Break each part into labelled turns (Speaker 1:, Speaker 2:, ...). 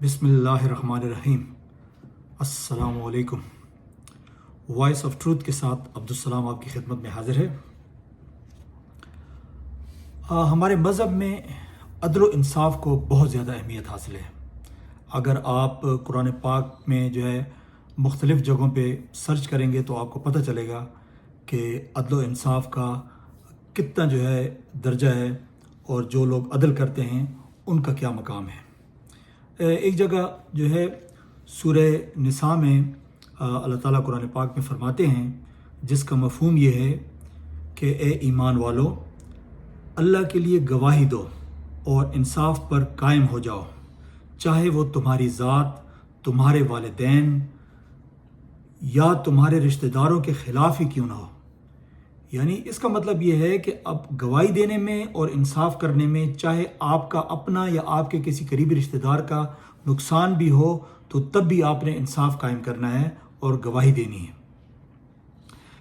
Speaker 1: بسم اللہ الرحمن الرحیم۔ السلام علیکم۔ وائس آف ٹروتھ کے ساتھ عبدالسلام آپ کی خدمت میں حاضر ہے۔ ہمارے مذہب میں عدل و انصاف کو بہت زیادہ اہمیت حاصل ہے۔ اگر آپ قرآن پاک میں جو ہے مختلف جگہوں پہ سرچ کریں گے تو آپ کو پتہ چلے گا کہ عدل و انصاف کا کتنا جو ہے درجہ ہے اور جو لوگ عدل کرتے ہیں ان کا کیا مقام ہے۔ ایک جگہ جو ہے سورہ نساء میں اللہ تعالیٰ قرآن پاک میں فرماتے ہیں، جس کا مفہوم یہ ہے کہ اے ایمان والو، اللہ کے لیے گواہی دو اور انصاف پر قائم ہو جاؤ، چاہے وہ تمہاری ذات، تمہارے والدین یا تمہارے رشتہ داروں کے خلاف ہی کیوں نہ ہو۔ یعنی اس کا مطلب یہ ہے کہ اب گواہی دینے میں اور انصاف کرنے میں چاہے آپ کا اپنا یا آپ کے کسی قریبی رشتہ دار کا نقصان بھی ہو تو تب بھی آپ نے انصاف قائم کرنا ہے اور گواہی دینی ہے۔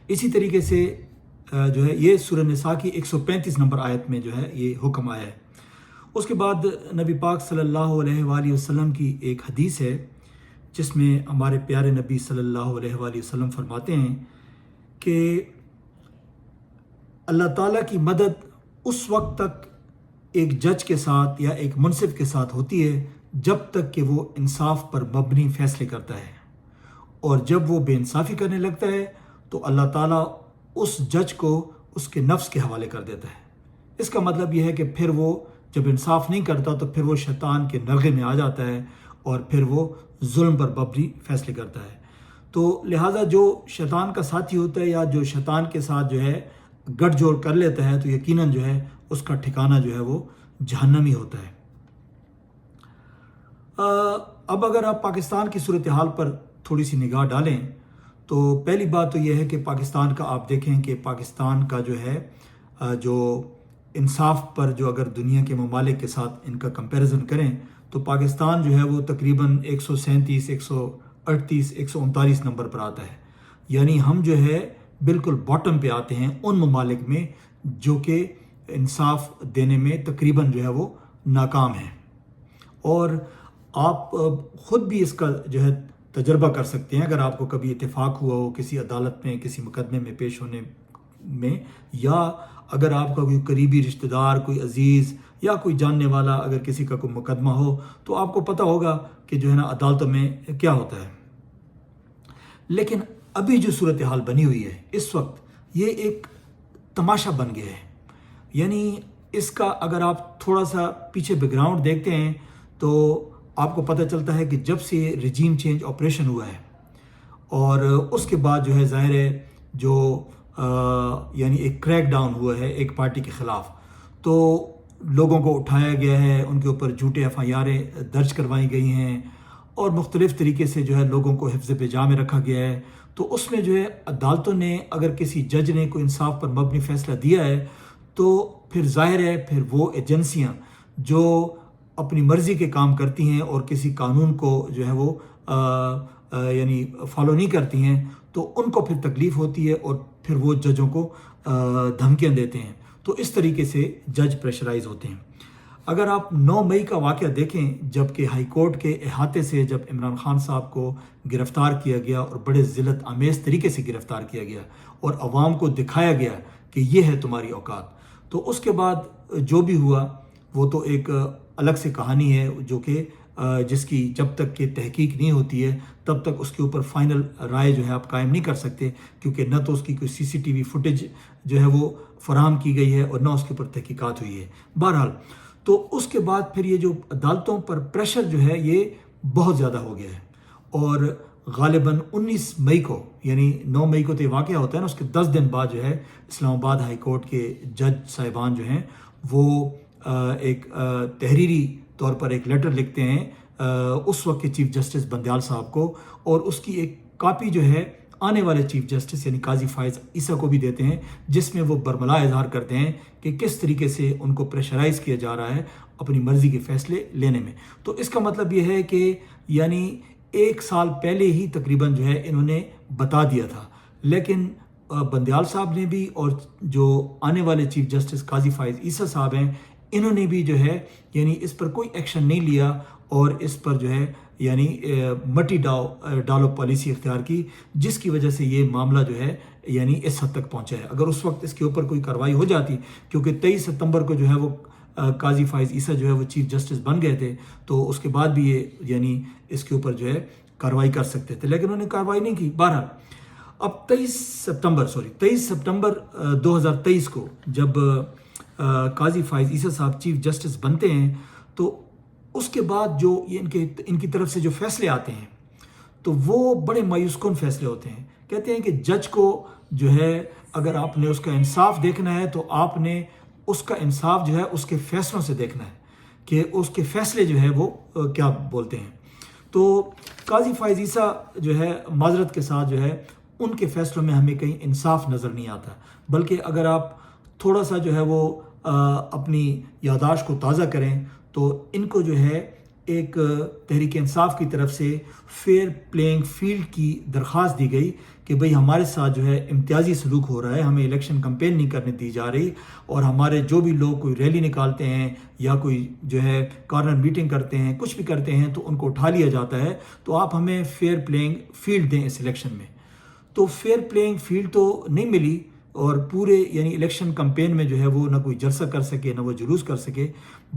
Speaker 1: اسی طریقے سے جو ہے یہ سورہ نساء کی 135 نمبر آیت میں جو ہے یہ حکم آیا ہے۔ اس کے بعد نبی پاک صلی اللہ علیہ وآلہ وسلم کی ایک حدیث ہے جس میں ہمارے پیارے نبی صلی اللہ علیہ وآلہ وسلم فرماتے ہیں کہ اللہ تعالیٰ کی مدد اس وقت تک ایک جج کے ساتھ یا ایک منصف کے ساتھ ہوتی ہے جب تک کہ وہ انصاف پر مبنی فیصلے کرتا ہے، اور جب وہ بے انصافی کرنے لگتا ہے تو اللہ تعالیٰ اس جج کو اس کے نفس کے حوالے کر دیتا ہے۔ اس کا مطلب یہ ہے کہ پھر وہ جب انصاف نہیں کرتا تو پھر وہ شیطان کے نرغے میں آ جاتا ہے اور پھر وہ ظلم پر مبنی فیصلے کرتا ہے۔ تو لہٰذا جو شیطان کا ساتھی ہوتا ہے یا جو شیطان کے ساتھ جو ہے گٹھ جوڑ کر لیتا ہے تو یقیناً جو ہے اس کا ٹھکانہ جو ہے وہ جہنمی ہوتا ہے۔ اب اگر آپ پاکستان کی صورتحال پر تھوڑی سی نگاہ ڈالیں تو پہلی بات تو یہ ہے کہ پاکستان کا آپ دیکھیں کہ پاکستان کا جو ہے جو انصاف پر جو اگر دنیا کے ممالک کے ساتھ ان کا کمپیریزن کریں تو پاکستان جو ہے وہ تقریباً 137 138 139 نمبر پر آتا ہے۔ یعنی ہم جو ہے بالکل باٹم پہ آتے ہیں ان ممالک میں جو کہ انصاف دینے میں تقریباً جو ہے وہ ناکام ہیں۔ اور آپ خود بھی اس کا جو ہے تجربہ کر سکتے ہیں اگر آپ کو کبھی اتفاق ہوا ہو کسی عدالت میں کسی مقدمے میں پیش ہونے میں، یا اگر آپ کا کوئی قریبی رشتہ دار، کوئی عزیز یا کوئی جاننے والا اگر کسی کا کوئی مقدمہ ہو تو آپ کو پتہ ہوگا کہ جو ہے نا عدالتوں میں کیا ہوتا ہے۔ لیکن ابھی جو صورتحال بنی ہوئی ہے اس وقت یہ ایک تماشا بن گیا ہے۔ یعنی اس کا اگر آپ تھوڑا سا پیچھے بیک گراؤنڈ دیکھتے ہیں تو آپ کو پتہ چلتا ہے کہ جب سے رجیم چینج آپریشن ہوا ہے اور اس کے بعد جو ہے ظاہر ہے جو یعنی ایک کریک ڈاؤن ہوا ہے ایک پارٹی کے خلاف، تو لوگوں کو اٹھایا گیا ہے، ان کے اوپر جھوٹے FIR درج کروائی گئی ہیں اور مختلف طریقے سے جو ہے لوگوں کو حفظ بجا میں رکھا گیا ہے۔ تو اس میں جو ہے عدالتوں نے اگر کسی جج نے کوئی انصاف پر مبنی فیصلہ دیا ہے تو پھر ظاہر ہے پھر وہ ایجنسیاں جو اپنی مرضی کے کام کرتی ہیں اور کسی قانون کو جو ہے وہ یعنی فالو نہیں کرتی ہیں تو ان کو پھر تکلیف ہوتی ہے اور پھر وہ ججوں کو دھمکیاں دیتے ہیں۔ تو اس طریقے سے جج پریشرائز ہوتے ہیں۔ اگر آپ 9 مئی کا واقعہ دیکھیں جب کہ ہائی کورٹ کے احاطے سے جب عمران خان صاحب کو گرفتار کیا گیا اور بڑے ذلت آمیز طریقے سے گرفتار کیا گیا اور عوام کو دکھایا گیا کہ یہ ہے تمہاری اوقات، تو اس کے بعد جو بھی ہوا وہ تو ایک الگ سے کہانی ہے جو کہ جس کی جب تک کہ تحقیق نہیں ہوتی ہے تب تک اس کے اوپر فائنل رائے جو ہے آپ قائم نہیں کر سکتے، کیونکہ نہ تو اس کی کوئی CCTV فوٹیج جو ہے وہ فراہم کی گئی ہے اور نہ اس کے اوپر تحقیقات ہوئی ہے۔ بہرحال تو اس کے بعد پھر یہ جو عدالتوں پر پریشر جو ہے یہ بہت زیادہ ہو گیا ہے، اور غالباً 19 مئی کو یعنی 9 مئی کو تو یہ واقعہ ہوتا ہے نا، اس کے 10 دن بعد جو ہے اسلام آباد ہائی کورٹ کے جج صاحبان جو ہیں وہ ایک تحریری طور پر ایک لیٹر لکھتے ہیں اس وقت کے چیف جسٹس بندیال صاحب کو، اور اس کی ایک کاپی جو ہے آنے والے چیف جسٹس یعنی قاضی فائز عیسیٰ کو بھی دیتے ہیں، جس میں وہ برملا اظہار کرتے ہیں کہ کس طریقے سے ان کو پریشرائز کیا جا رہا ہے اپنی مرضی کے فیصلے لینے میں۔ تو اس کا مطلب یہ ہے کہ یعنی 1 سال پہلے ہی تقریباً جو ہے انہوں نے بتا دیا تھا، لیکن بندیال صاحب نے بھی اور جو آنے والے چیف جسٹس قاضی فائز عیسیٰ صاحب ہیں انہوں نے بھی جو ہے یعنی اس پر کوئی ایکشن نہیں لیا اور اس پر جو ہے یعنی مٹی ڈالو پالیسی اختیار کی، جس کی وجہ سے یہ معاملہ جو ہے یعنی اس حد تک پہنچا ہے۔ اگر اس وقت اس کے اوپر کوئی کارروائی ہو جاتی، کیونکہ 23 ستمبر کو جو ہے وہ قاضی فائز عیسیٰ جو ہے وہ چیف جسٹس بن گئے تھے، تو اس کے بعد بھی یہ یعنی اس کے اوپر جو ہے کارروائی کر سکتے تھے، لیکن انہوں نے کارروائی نہیں کی۔ بہرحال اب 23 ستمبر 2023 کو جب قاضی فائز عیسیٰ صاحب چیف جسٹس بنتے ہیں، تو اس کے بعد جو ان کی طرف سے جو فیصلے آتے ہیں تو وہ بڑے مایوس کن فیصلے ہوتے ہیں۔ کہتے ہیں کہ جج کو جو ہے اگر آپ نے اس کا انصاف دیکھنا ہے تو آپ نے اس کا انصاف جو ہے اس کے فیصلوں سے دیکھنا ہے کہ اس کے فیصلے جو ہے وہ کیا بولتے ہیں۔ تو قاضی فائز عیسیٰ جو ہے معذرت کے ساتھ جو ہے ان کے فیصلوں میں ہمیں کہیں انصاف نظر نہیں آتا، بلکہ اگر آپ تھوڑا سا جو ہے وہ اپنی یادداشت کو تازہ کریں تو ان کو جو ہے ایک تحریک انصاف کی طرف سے فیئر پلینگ فیلڈ کی درخواست دی گئی کہ بھئی ہمارے ساتھ جو ہے امتیازی سلوک ہو رہا ہے، ہمیں الیکشن کمپین نہیں کرنے دی جا رہی، اور ہمارے جو بھی لوگ کوئی ریلی نکالتے ہیں یا کوئی جو ہے کارنر میٹنگ کرتے ہیں، کچھ بھی کرتے ہیں تو ان کو اٹھا لیا جاتا ہے، تو آپ ہمیں فیئر پلینگ فیلڈ دیں اس الیکشن میں۔ تو فیئر پلینگ فیلڈ تو نہیں ملی، اور پورے یعنی الیکشن کمپین میں جو ہے وہ نہ کوئی جلسہ کر سکے نہ وہ جلوس کر سکے،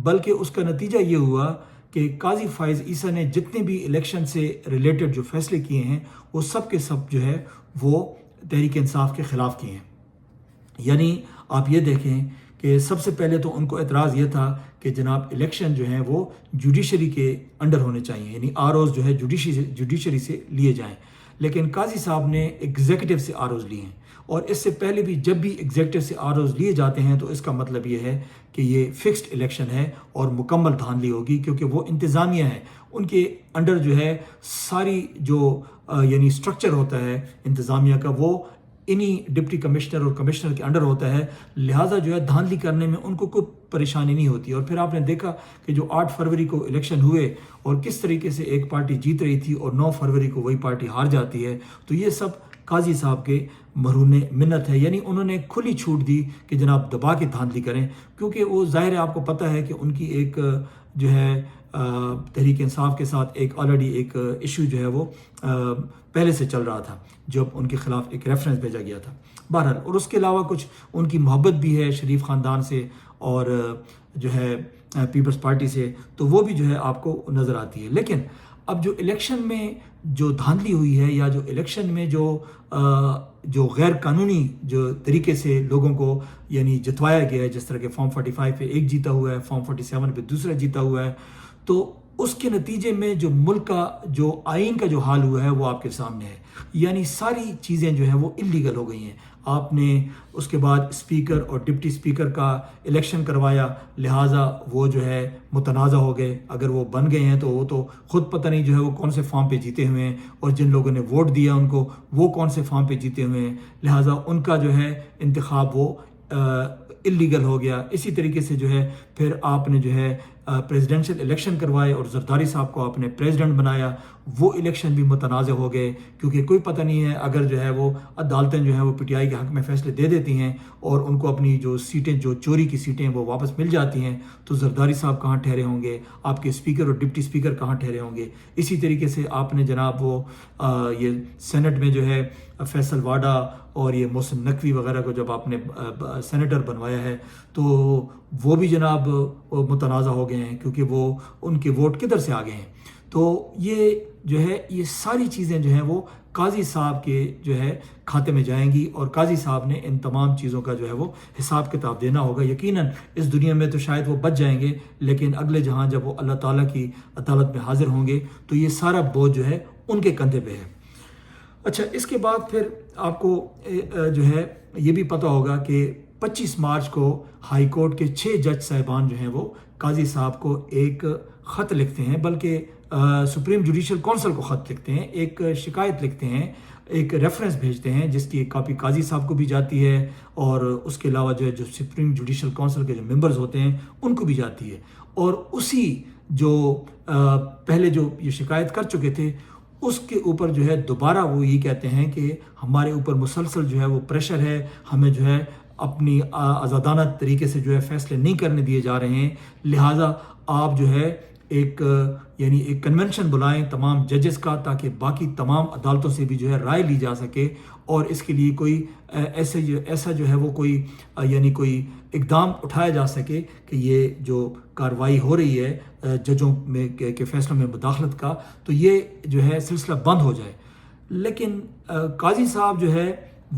Speaker 1: بلکہ اس کا نتیجہ یہ ہوا کہ قاضی فائز عیسیٰ نے جتنے بھی الیکشن سے ریلیٹڈ جو فیصلے کیے ہیں وہ سب کے سب جو ہے وہ تحریک انصاف کے خلاف کیے ہیں۔ یعنی آپ یہ دیکھیں کہ سب سے پہلے تو ان کو اعتراض یہ تھا کہ جناب الیکشن جو ہیں وہ جوڈیشری کے انڈر ہونے چاہیے، یعنی آر اوز جو ہے جوڈیشری سے لیے جائیں، لیکن قاضی صاحب نے ایگزیکٹو سے آر اوز لیے ہیں، اور اس سے پہلے بھی جب بھی ایگزیکٹو سے آر اوز لیے جاتے ہیں تو اس کا مطلب یہ ہے کہ یہ فکسڈ الیکشن ہے اور مکمل دھاندلی ہوگی، کیونکہ وہ انتظامیہ ہے، ان کے انڈر جو ہے ساری جو یعنی سٹرکچر ہوتا ہے انتظامیہ کا وہ انہی ڈپٹی کمشنر اور کمشنر کے انڈر ہوتا ہے، لہٰذا جو ہے دھاندلی کرنے میں ان کو کوئی پریشانی نہیں ہوتی۔ اور پھر آپ نے دیکھا کہ جو 8 فروری کو الیکشن ہوئے اور کس طریقے سے ایک پارٹی جیت رہی تھی اور 9 فروری کو وہی پارٹی ہار جاتی ہے، تو یہ سب قاضی صاحب کے مرہون منت ہے، یعنی انہوں نے کھلی چھوٹ دی کہ جناب دبا کے دھاندلی کریں، کیونکہ وہ ظاہر ہے آپ کو پتہ ہے کہ ان کی ایک جو ہے تحریک انصاف کے ساتھ ایک آلریڈی ایک ایشو جو ہے وہ پہلے سے چل رہا تھا، جب ان کے خلاف ایک ریفرنس بھیجا گیا تھا۔ بہرحال اور اس کے علاوہ کچھ ان کی محبت بھی ہے شریف خاندان سے اور جو ہے پیپلز پارٹی سے، تو وہ بھی جو ہے آپ کو نظر آتی ہے۔ لیکن اب جو الیکشن میں جو دھاندلی ہوئی ہے یا جو الیکشن میں جو غیر قانونی جو طریقے سے لوگوں کو یعنی جتوایا گیا ہے، جس طرح کہ فارم 45 پہ ایک جیتا ہوا ہے، فارم 47 پہ دوسرا جیتا ہوا ہے، تو اس کے نتیجے میں جو ملک کا جو آئین کا جو حال ہوا ہے وہ آپ کے سامنے ہے، یعنی ساری چیزیں جو ہیں وہ انلیگل ہو گئی ہیں۔ آپ نے اس کے بعد اسپیکر اور ڈپٹی اسپیکر کا الیکشن کروایا، لہٰذا وہ جو ہے متنازع ہو گئے، اگر وہ بن گئے ہیں تو وہ تو خود پتہ نہیں جو ہے وہ کون سے فارم پہ جیتے ہوئے ہیں، اور جن لوگوں نے ووٹ دیا ان کو وہ کون سے فارم پہ جیتے ہوئے ہیں، لہٰذا ان کا جو ہے انتخاب وہ انلیگل ہو گیا۔ اسی طریقے سے جو ہے پھر آپ نے جو ہے پریزیڈنشل الیکشن کروائے اور زرداری صاحب کو آپ نے پریزیڈنٹ بنایا، وہ الیکشن بھی متنازع ہو گئے، کیونکہ کوئی پتہ نہیں ہے اگر جو ہے وہ عدالتیں جو ہیں وہ پی ٹی آئی کے حق میں فیصلے دے دیتی ہیں اور ان کو اپنی جو سیٹیں جو چوری کی سیٹیں وہ واپس مل جاتی ہیں، تو زرداری صاحب کہاں ٹھہرے ہوں گے، آپ کے اسپیکر اور ڈپٹی اسپیکر کہاں ٹھہرے ہوں گے۔ اسی طریقے سے آپ نے جناب وہ یہ سینٹ میں جو ہے فیصل واڈا اور یہ محسن نقوی وغیرہ کو جب آپ نے سینیٹر بنوایا ہے تو وہ بھی جناب متنازع ہو گئے ہیں، کیونکہ وہ ان کے ووٹ کدھر سے آ گئے ہیں۔ تو یہ جو ہے یہ ساری چیزیں جو ہیں وہ قاضی صاحب کے جو ہے کھاتے میں جائیں گی، اور قاضی صاحب نے ان تمام چیزوں کا جو ہے وہ حساب کتاب دینا ہوگا۔ یقیناً اس دنیا میں تو شاید وہ بچ جائیں گے، لیکن اگلے جہاں جب وہ اللہ تعالیٰ کی عدالت میں حاضر ہوں گے تو یہ سارا بوجھ جو ہے ان کے کندھے پہ ہے۔ اچھا، اس کے بعد پھر آپ کو جو ہے یہ بھی پتہ ہوگا کہ 25 مارچ کو ہائی کورٹ کے 6 جج صاحبان جو ہیں وہ قاضی صاحب کو ایک خط لکھتے ہیں، بلکہ سپریم جوڈیشل کونسل کو خط لکھتے ہیں، ایک شکایت لکھتے ہیں، ایک ریفرنس بھیجتے ہیں جس کی ایک کاپی قاضی صاحب کو بھی جاتی ہے، اور اس کے علاوہ جو ہے جو سپریم جوڈیشل کونسل کے جو ممبرز ہوتے ہیں ان کو بھی جاتی ہے، اور اسی جو پہلے جو یہ شکایت کر چکے تھے اس کے اوپر جو ہے دوبارہ وہ یہ کہتے ہیں کہ ہمارے اوپر مسلسل جو ہے وہ پریشر ہے، ہمیں جو ہے اپنی آزادانہ طریقے سے جو ہے فیصلے نہیں کرنے دیے جا رہے ہیں، لہٰذا آپ جو ہے ایک کنونشن بلائیں تمام ججز کا، تاکہ باقی تمام عدالتوں سے بھی جو ہے رائے لی جا سکے، اور اس کے لیے کوئی ایسا جو ہے وہ کوئی اقدام اٹھایا جا سکے کہ یہ جو کارروائی ہو رہی ہے ججوں میں کے فیصلوں میں مداخلت کا، تو یہ جو ہے سلسلہ بند ہو جائے۔ لیکن قاضی صاحب جو ہے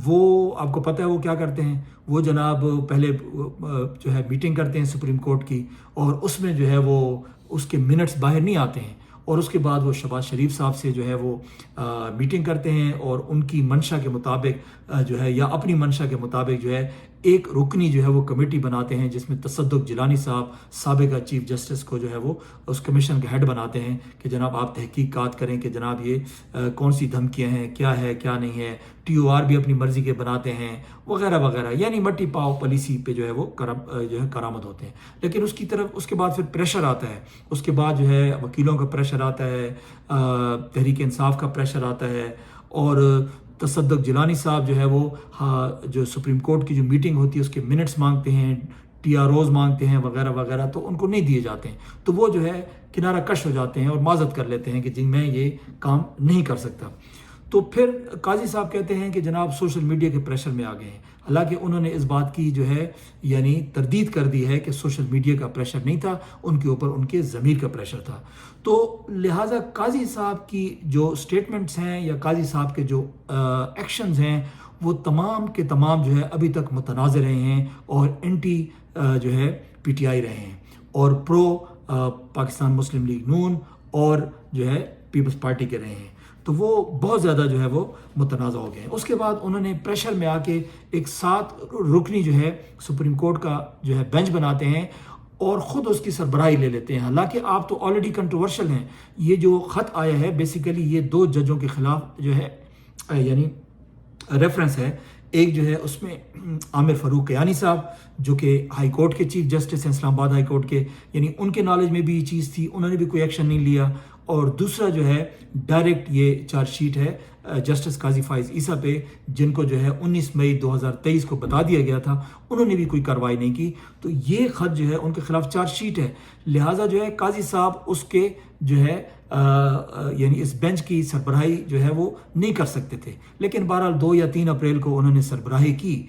Speaker 1: وہ آپ کو پتہ ہے وہ کیا کرتے ہیں، وہ جناب پہلے جو ہے میٹنگ کرتے ہیں سپریم کورٹ کی، اور اس میں جو ہے وہ اس کے منٹس باہر نہیں آتے ہیں، اور اس کے بعد وہ شہباز شریف صاحب سے جو ہے وہ میٹنگ کرتے ہیں، اور ان کی منشا کے مطابق جو ہے یا اپنی منشا کے مطابق جو ہے ایک رکنی جو ہے وہ کمیٹی بناتے ہیں، جس میں تصدق جیلانی صاحب سابقہ چیف جسٹس کو جو ہے وہ اس کمیشن کا ہیڈ بناتے ہیں کہ جناب آپ تحقیقات کریں کہ جناب یہ کون سی دھمکیاں ہیں، کیا ہے کیا نہیں ہے، ٹی او آر بھی اپنی مرضی کے بناتے ہیں وغیرہ وغیرہ، یعنی مٹی پاؤ پالیسی پہ جو ہے وہ کارآمد ہوتے ہیں۔ لیکن اس کے بعد پھر پریشر آتا ہے، اس کے بعد جو ہے وکیلوں کا پریشر آتا ہے، تحریک انصاف کا پریشر آتا ہے، اور تصدق جیلانی صاحب جو ہے وہ جو سپریم کورٹ کی جو میٹنگ ہوتی ہے اس کے منٹس مانگتے ہیں، ٹی آر اوز مانگتے ہیں وغیرہ وغیرہ، تو ان کو نہیں دیے جاتے ہیں، تو وہ جو ہے کنارہ کش ہو جاتے ہیں اور معذرت کر لیتے ہیں کہ جی میں یہ کام نہیں کر سکتا۔ تو پھر قاضی صاحب کہتے ہیں کہ جناب سوشل میڈیا کے پریشر میں آ گئے ہیں، حالانکہ انہوں نے اس بات کی جو ہے یعنی تردید کر دی ہے کہ سوشل میڈیا کا پریشر نہیں تھا، ان کے اوپر ان کے ضمیر کا پریشر تھا۔ تو لہٰذا قاضی صاحب کی جو سٹیٹمنٹس ہیں یا قاضی صاحب کے جو ایکشنز ہیں وہ تمام کے تمام جو ہے ابھی تک متنازع رہے ہیں، اور اینٹی جو ہے پی ٹی آئی رہے ہیں، اور پرو پاکستان مسلم لیگ نون اور جو ہے پیپلز پارٹی کے رہے ہیں، تو وہ بہت زیادہ جو ہے وہ متنازع ہو گئے ہیں۔ اس کے بعد انہوں نے پریشر میں آ کے ایک 7 رکنی جو ہے سپریم کورٹ کا جو ہے بینچ بناتے ہیں، اور خود اس کی سربراہی لے لیتے ہیں، حالانکہ آپ تو آلریڈی کنٹروورشل ہیں۔ یہ جو خط آیا ہے بیسیکلی یہ 2 ججوں کے خلاف جو ہے یعنی ریفرنس ہے، ایک جو ہے اس میں عامر فاروق کیانی صاحب جو کہ ہائی کورٹ کے چیف جسٹس ہیں اسلام آباد ہائی کورٹ کے، یعنی ان کے نالج میں بھی یہ چیز تھی، انہوں نے بھی کوئی ایکشن نہیں لیا، اور دوسرا جو ہے ڈائریکٹ یہ چارج شیٹ ہے جسٹس قاضی فائز عیسیٰ پہ، جن کو جو ہے 19 مئی 2023 کو بتا دیا گیا تھا، انہوں نے بھی کوئی کارروائی نہیں کی، تو یہ خط جو ہے ان کے خلاف چارج شیٹ ہے، لہٰذا جو ہے قاضی صاحب اس کے جو ہے یعنی اس بینچ کی سربراہی جو ہے وہ نہیں کر سکتے تھے، لیکن بہرحال 2 یا 3 اپریل کو انہوں نے سربراہی کی،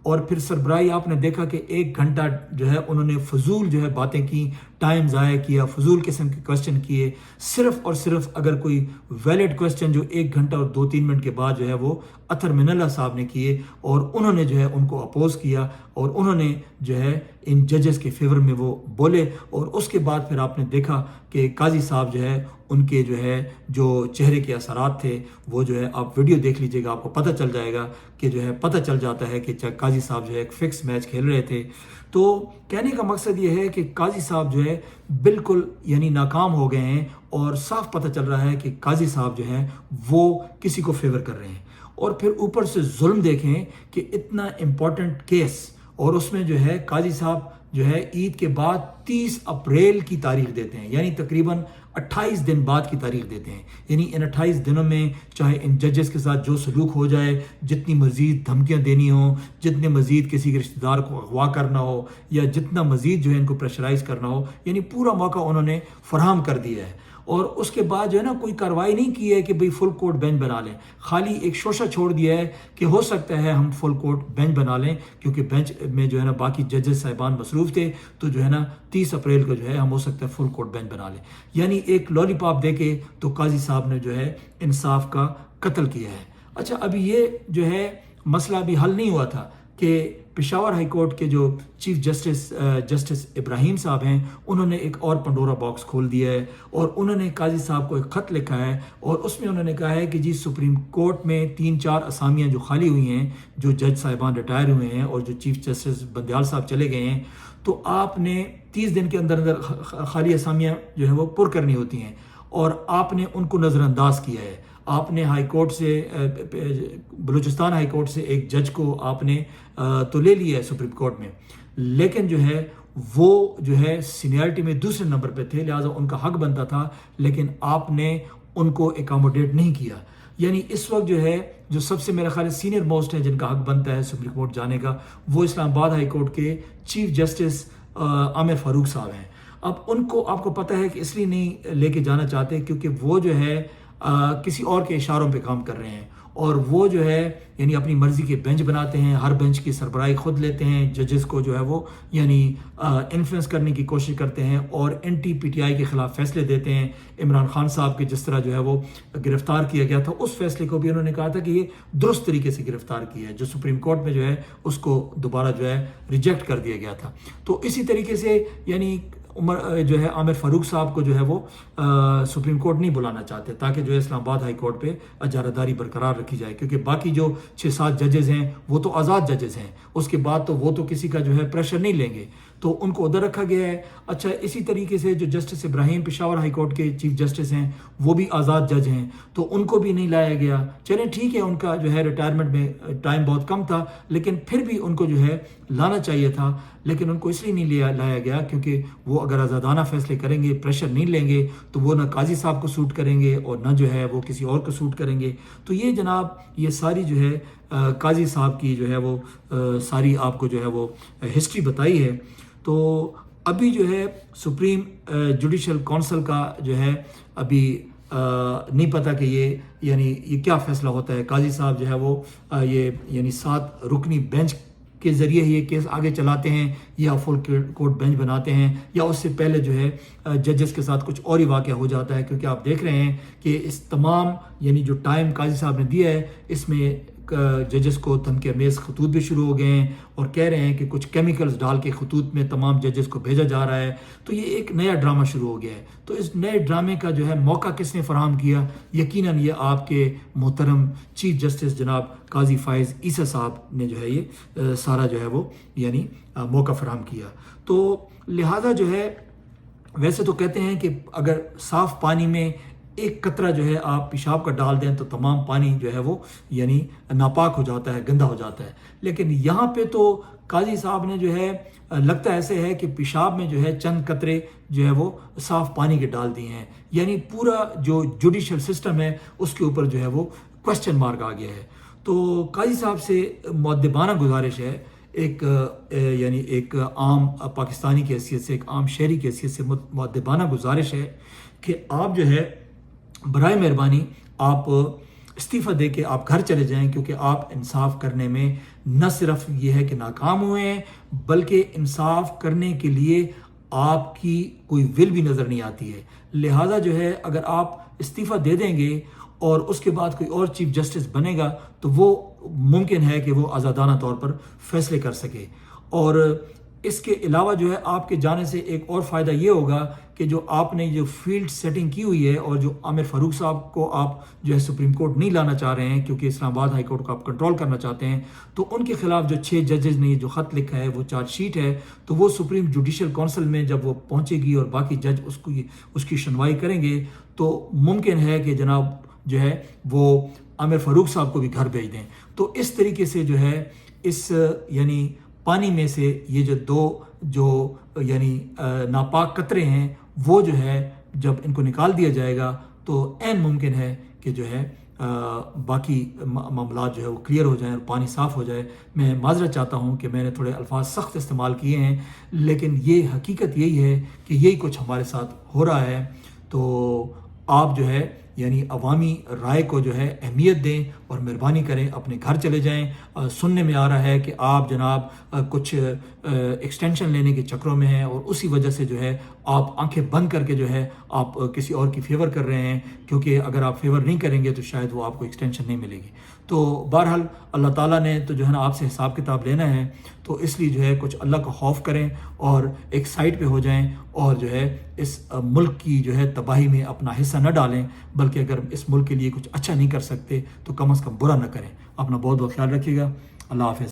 Speaker 1: اور پھر سربراہی آپ نے دیکھا کہ 1 گھنٹہ جو ہے انہوں نے فضول جو ہے باتیں کی، ٹائم ضائع کیا، فضول قسم کے کوسچن کیے، صرف اور صرف اگر کوئی ویلڈ کوسچن جو 1 گھنٹہ اور 2-3 منٹ کے بعد جو ہے وہ اطہر من اللہ صاحب نے کیے، اور انہوں نے جو ہے ان کو اپوز کیا، اور انہوں نے جو ہے ان ججز کے فیور میں وہ بولے، اور اس کے بعد پھر آپ نے دیکھا کہ قاضی صاحب جو ہے ان کے جو ہے جو چہرے کے اثرات تھے وہ جو ہے آپ ویڈیو دیکھ لیجئے گا، آپ کو پتہ چل جائے گا کہ جو ہے پتہ چل جاتا ہے کہ قاضی صاحب جو ہے ایک فکس میچ کھیل رہے تھے۔ تو کہنے کا مقصد یہ ہے کہ قاضی صاحب جو ہے بالکل یعنی ناکام ہو گئے ہیں، اور صاف پتہ چل رہا ہے کہ قاضی صاحب جو ہیں وہ کسی کو فیور کر رہے ہیں، اور پھر اوپر سے ظلم دیکھیں کہ اتنا امپورٹنٹ کیس، اور اس میں جو ہے قاضی صاحب جو ہے عید کے بعد 30 اپریل کی تاریخ دیتے ہیں، یعنی تقریباً 28 دن بعد کی تاریخ دیتے ہیں، یعنی ان 28 دنوں میں چاہے ان ججز کے ساتھ جو سلوک ہو جائے، جتنی مزید دھمکیاں دینی ہوں، جتنے مزید کسی کے رشتہ دار کو اغوا کرنا ہو، یا جتنا مزید جو ہے ان کو پریشرائز کرنا ہو، یعنی پورا موقع انہوں نے فراہم کر دیا ہے، اور اس کے بعد جو ہے نا کوئی کارروائی نہیں کی ہے کہ بھئی فل کورٹ بینچ بنا لیں، خالی ایک شوشہ چھوڑ دیا ہے کہ ہو سکتا ہے ہم فل کورٹ بینچ بنا لیں، کیونکہ بینچ میں جو ہے نا باقی ججز صاحبان مصروف تھے، تو جو ہے نا 30 اپریل کو جو ہے ہم ہو سکتا ہے فل کورٹ بینچ بنا لیں، یعنی ایک لالی پاپ دے کے تو قاضی صاحب نے جو ہے انصاف کا قتل کیا ہے۔ اچھا، ابھی یہ جو ہے مسئلہ ابھی حل نہیں ہوا تھا کہ پشاور ہائی کورٹ کے جو چیف جسٹس ابراہیم صاحب ہیں، انہوں نے ایک اور پنڈورا باکس کھول دیا ہے، اور انہوں نے قاضی صاحب کو ایک خط لکھا ہے، اور اس میں انہوں نے کہا ہے کہ جی سپریم کورٹ میں 3-4 اسامیاں جو خالی ہوئی ہیں، جو جج صاحبان ریٹائر ہوئے ہیں اور جو چیف جسٹس بندیال صاحب چلے گئے ہیں، تو آپ نے 30 دن کے اندر خالی اسامیاں جو ہیں وہ پر کرنی ہوتی ہیں، اور آپ نے ان کو نظر انداز کیا ہے۔ آپ نے ہائی کورٹ سے بلوچستان ہائی کورٹ سے ایک جج کو آپ نے تو لے لیا ہے سپریم کورٹ میں، لیکن جو ہے وہ جو ہے سینیارٹی میں دوسرے نمبر پہ تھے، لہٰذا ان کا حق بنتا تھا، لیکن آپ نے ان کو اکاموڈیٹ نہیں کیا، یعنی اس وقت جو ہے جو سب سے میرا خیال ہے سینئر موسٹ ہے جن کا حق بنتا ہے سپریم کورٹ جانے کا، وہ اسلام آباد ہائی کورٹ کے چیف جسٹس عامر فاروق صاحب ہیں۔ اب ان کو آپ کو پتہ ہے کہ اس لیے نہیں لے کے جانا چاہتے کیونکہ وہ جو ہے کسی اور کے اشاروں پہ کام کر رہے ہیں، اور وہ جو ہے یعنی اپنی مرضی کے بینچ بناتے ہیں، ہر بینچ کی سربراہی خود لیتے ہیں، ججز کو جو ہے وہ یعنی انفلوئنس کرنے کی کوشش کرتے ہیں اور اینٹی پی ٹی آئی کے خلاف فیصلے دیتے ہیں۔ عمران خان صاحب کے جس طرح جو ہے وہ گرفتار کیا گیا تھا، اس فیصلے کو بھی انہوں نے کہا تھا کہ یہ درست طریقے سے گرفتار کیا ہے، جو سپریم کورٹ میں جو ہے اس کو دوبارہ جو ہے ریجیکٹ کر دیا گیا تھا۔ تو اسی طریقے سے یعنی جو ہے عامر فاروق صاحب کو جو ہے وہ سپریم کورٹ نہیں بلانا چاہتے تاکہ جو ہے اسلام آباد ہائی کورٹ پہ اجارہ داری برقرار رکھی جائے، کیونکہ باقی جو 6-7 ججز ہیں وہ تو آزاد ججز ہیں، اس کے بعد تو وہ تو کسی کا جو ہے پریشر نہیں لیں گے، تو ان کو ادھر رکھا گیا ہے۔ اچھا، اسی طریقے سے جو جسٹس ابراہیم پشاور ہائی کورٹ کے چیف جسٹس ہیں وہ بھی آزاد جج ہیں، تو ان کو بھی نہیں لایا گیا۔ چلیں ٹھیک ہے، ان کا جو ہے ریٹائرمنٹ میں ٹائم بہت کم تھا، لیکن پھر بھی ان کو جو ہے لانا چاہیے تھا، لیکن ان کو اس لیے نہیں لایا گیا کیونکہ وہ اگر آزادانہ فیصلے کریں گے، پریشر نہیں لیں گے، تو وہ نہ قاضی صاحب کو سوٹ کریں گے اور نہ جو ہے وہ کسی اور کو سوٹ کریں گے۔ تو یہ جناب یہ ساری جو ہے قاضی صاحب کی جو ہے وہ ساری آپ کو جو ہے وہ ہسٹری بتائی ہے۔ تو ابھی جو ہے سپریم جوڈیشل کونسل کا جو ہے ابھی نہیں پتہ کہ یہ کیا فیصلہ ہوتا ہے۔ قاضی صاحب جو ہے وہ یہ یعنی 7 رکنی بینچ کے ذریعے یہ کیس آگے چلاتے ہیں یا فل کورٹ بینچ بناتے ہیں، یا اس سے پہلے جو ہے ججز کے ساتھ کچھ اور ہی واقعہ ہو جاتا ہے، کیونکہ آپ دیکھ رہے ہیں کہ اس تمام یعنی جو ٹائم قاضی صاحب نے دیا ہے اس میں ججز کو دھمکی آمیز خطوط بھی شروع ہو گئے ہیں اور کہہ رہے ہیں کہ کچھ کیمیکلز ڈال کے خطوط میں تمام ججز کو بھیجا جا رہا ہے۔ تو یہ ایک نیا ڈرامہ شروع ہو گیا ہے۔ تو اس نئے ڈرامے کا جو ہے موقع کس نے فراہم کیا؟ یقیناً یہ آپ کے محترم چیف جسٹس جناب قاضی فائز عیسیٰ صاحب نے جو ہے یہ سارا جو ہے وہ یعنی موقع فراہم کیا۔ تو لہذا جو ہے ویسے تو کہتے ہیں کہ اگر صاف پانی میں ایک قطرہ جو ہے آپ پیشاب کا ڈال دیں تو تمام پانی جو ہے وہ یعنی ناپاک ہو جاتا ہے، گندا ہو جاتا ہے، لیکن یہاں پہ تو قاضی صاحب نے جو ہے لگتا ایسے ہے کہ پیشاب میں جو ہے چند قطرے جو ہے وہ صاف پانی کے ڈال دیے ہیں، یعنی پورا جو جوڈیشل سسٹم ہے اس کے اوپر جو ہے وہ کوسچن مارک آ گیا ہے۔ تو قاضی صاحب سے مؤدبانہ گزارش ہے، یعنی ایک عام پاکستانی کی حیثیت سے، ایک عام شہری کی حیثیت سے مؤدبانہ گزارش ہے کہ آپ جو ہے برائے مہربانی آپ استعفیٰ دے کے آپ گھر چلے جائیں، کیونکہ آپ انصاف کرنے میں نہ صرف یہ ہے کہ ناکام ہوئے ہیں بلکہ انصاف کرنے کے لیے آپ کی کوئی ول بھی نظر نہیں آتی ہے۔ لہٰذا جو ہے اگر آپ استعفیٰ دے دیں گے اور اس کے بعد کوئی اور چیف جسٹس بنے گا تو وہ ممکن ہے کہ وہ آزادانہ طور پر فیصلے کر سکے۔ اور اس کے علاوہ جو ہے آپ کے جانے سے ایک اور فائدہ یہ ہوگا کہ جو آپ نے جو فیلڈ سیٹنگ کی ہوئی ہے اور جو عامر فاروق صاحب کو آپ جو ہے سپریم کورٹ نہیں لانا چاہ رہے ہیں کیونکہ اسلام آباد ہائی کورٹ کو آپ کنٹرول کرنا چاہتے ہیں، تو ان کے خلاف جو 6 ججز نے جو خط لکھا ہے وہ چارج شیٹ ہے، تو وہ سپریم جوڈیشل کونسل میں جب وہ پہنچے گی اور باقی جج اس کی سنوائی کریں گے تو ممکن ہے کہ جناب جو ہے وہ عامر فاروق صاحب کو بھی گھر بھیج دیں۔ تو اس طریقے سے جو ہے اس یعنی پانی میں سے یہ جو یعنی ناپاک قطرے ہیں وہ جو ہے جب ان کو نکال دیا جائے گا تو عین ممکن ہے کہ جو ہے باقی معاملات جو ہے وہ کلیئر ہو جائیں اور پانی صاف ہو جائے۔ میں معذرت چاہتا ہوں کہ میں نے تھوڑے الفاظ سخت استعمال کیے ہیں، لیکن یہ حقیقت یہی ہے کہ یہی کچھ ہمارے ساتھ ہو رہا ہے۔ تو آپ جو ہے یعنی عوامی رائے کو جو ہے اہمیت دیں اور مہربانی کریں اپنے گھر چلے جائیں۔ سننے میں آ رہا ہے کہ آپ جناب کچھ ایکسٹینشن لینے کے چکروں میں ہیں اور اسی وجہ سے جو ہے آپ آنکھیں بند کر کے جو ہے آپ کسی اور کی فیور کر رہے ہیں، کیونکہ اگر آپ فیور نہیں کریں گے تو شاید وہ آپ کو ایکسٹینشن نہیں ملے گی۔ تو بہرحال اللہ تعالیٰ نے تو جو ہے نا آپ سے حساب کتاب لینا ہے، تو اس لیے جو ہے کچھ اللہ کا خوف کریں اور ایک سائڈ پہ ہو جائیں اور جو ہے اس ملک کی جو ہے تباہی میں اپنا حصہ نہ ڈالیں، بلکہ اگر اس ملک کے لیے کچھ اچھا نہیں کر سکتے تو کم از کم برا نہ کریں۔ اپنا بہت بہت خیال رکھیے گا۔ اللہ حافظ۔